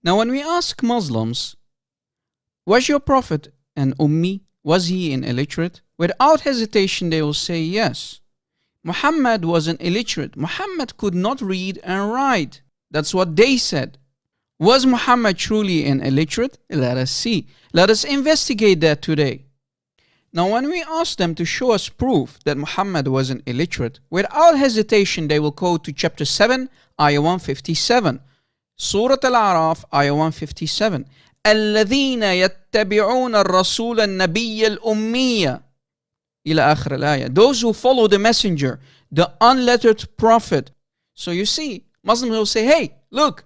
Now when we ask Muslims, was your Prophet an Ummi? Was he an illiterate? Without hesitation they will say yes. Muhammad was an illiterate. Muhammad could not read and write. That's what they said. Was Muhammad truly an illiterate? Let us see. Let us investigate that today. Now when we ask them to show us proof that Muhammad was an illiterate, without hesitation they will go to chapter 7, ayah 157. Surah Al-A'raf, ayah 157. الذين يتبعون الرسول النبي الأمي إلى آخر الآية. Those who follow the messenger, the unlettered prophet. So you see, Muslims will say, hey, look,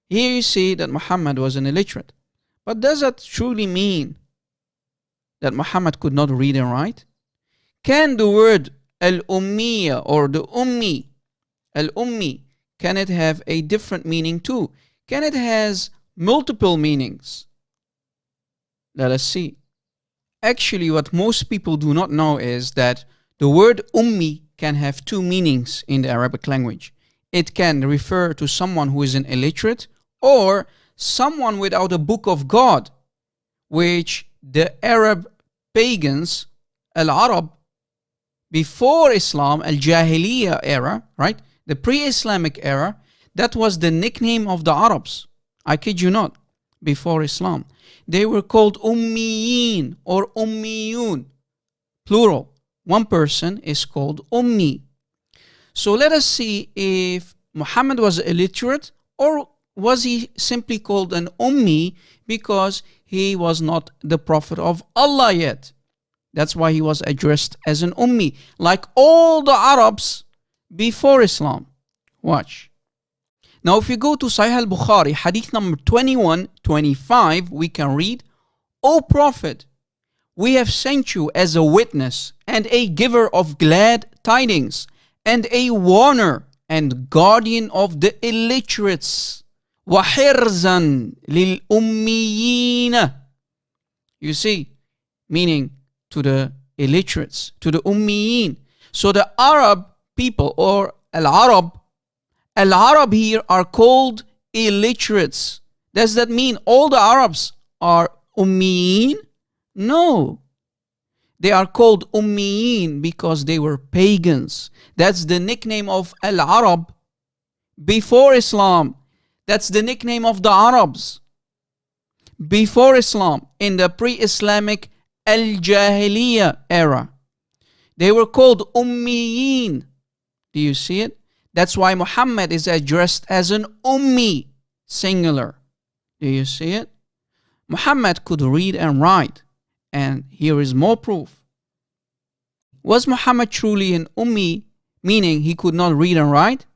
here you see that Muhammad was an illiterate. But does that truly mean that Muhammad could not read and write? Can the word al-ummiya or the ummi, al-ummi, can it have a different meaning too? Can it has multiple meanings? Let us see. Actually, what most people do not know is that the word ummi can have two meanings in the Arabic language. It can refer to someone who is an illiterate or someone without a book of God, which the Arab pagans, al-Arab, before Islam, al-Jahiliyyah era, right? The pre-Islamic era, that was the nickname of the Arabs. I kid you not, before Islam. They were called Ummiyin or Ummiyun, plural. One person is called Ummi. So let us see if Muhammad was illiterate or was he simply called an Ummi because he was not the Prophet of Allah yet. That's why he was addressed as an Ummi, like all the Arabs before Islam. Watch. Now if you go to Sahih Al-Bukhari, hadith number 2125, we can read, O Prophet, we have sent you as a witness and a giver of glad tidings and a warner and guardian of the illiterates. وَحِرْزًا لِلْأُمِّيِّينَ. You see, meaning to the illiterates, to the Ummiyin. So the Arab people or Al-Arab here are called illiterates. Does that mean all the Arabs are Ummiyin? No. They are called Ummiyin because they were pagans. That's the nickname of Al-Arab before Islam. That's the nickname of the Arabs before Islam in the pre-Islamic Al-Jahiliyyah era. They were called Ummiyin. Do you see it? That's why Muhammad is addressed as an Ummi, singular. Do you see it? Muhammad could read and write. And here is more proof. Was Muhammad truly an Ummi, meaning he could not read and write?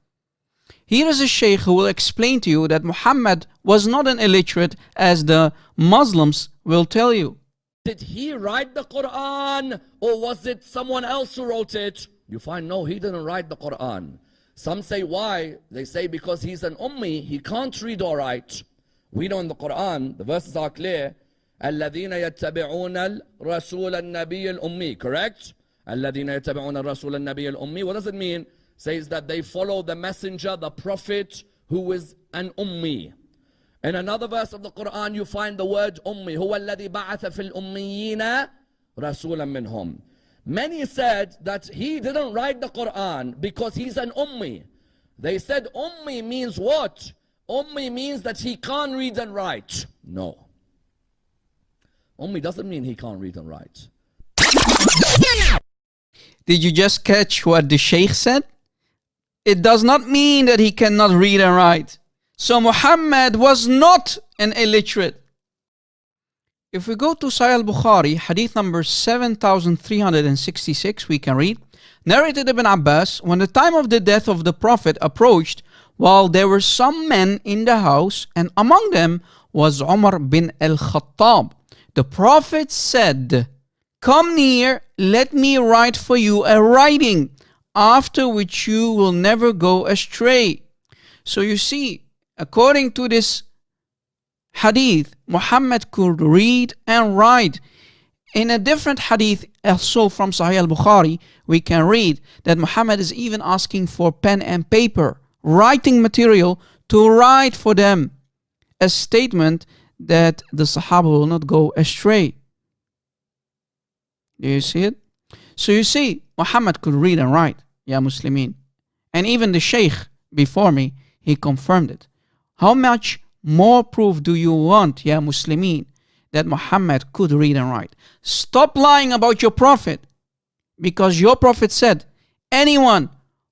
Here is a sheikh who will explain to you that Muhammad was not an illiterate as the Muslims will tell you. Did he write the Quran or was it someone else who wrote it? You find no, he didn't write the Quran. Some say why? They say because he's an Ummi, he can't read or write. We know in the Quran, the verses are clear. الذين يتبعون الرسول النبي الأمي, correct? الذين يتبعون الرسول النبي الأمي. What does it mean? Says that they follow the messenger, the prophet, who is an Ummi. In another verse of the Quran, you find the word Ummi. هو الذي بعث في الأميين رسولا منهم. Many said that he didn't write the Quran because he's an Ummi. They said Ummi means what? Ummi means that he can't read and write. No. Ummi doesn't mean he can't read and write. Did you just catch what the Sheikh said? It does not mean that he cannot read and write. So Muhammad was not an illiterate. If we go to Sahih Al-Bukhari, hadith number 7366, we can read, narrated Ibn Abbas, when the time of the death of the Prophet approached, while there were some men in the house, and among them was Umar bin al-Khattab, the Prophet said, come near, let me write for you a writing, after which you will never go astray. So you see, according to this hadith, Muhammad could read and write. In a different hadith, also from Sahih Al-Bukhari, we can read that Muhammad is even asking for pen and paper, writing material to write for them. a statement that the Sahaba will not go astray. Do you see it? So you see, Muhammad could read and write, Ya Muslimin. And even the Shaykh before me, he confirmed it. How much more proof do you want, Ya Muslimin, that Muhammad could read and write? Stop lying about your Prophet, because your Prophet said, anyone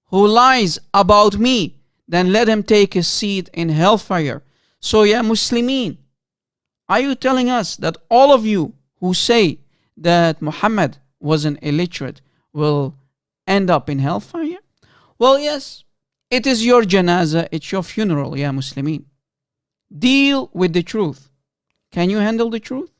who lies about me, then let him take his seat in hellfire. So, Ya Muslimin, are you telling us that all of you who say that Muhammad was an illiterate will end up in hellfire? Well, yes, it is your janazah, it's your funeral, Ya Muslimin. Deal with the truth. Can you handle the truth?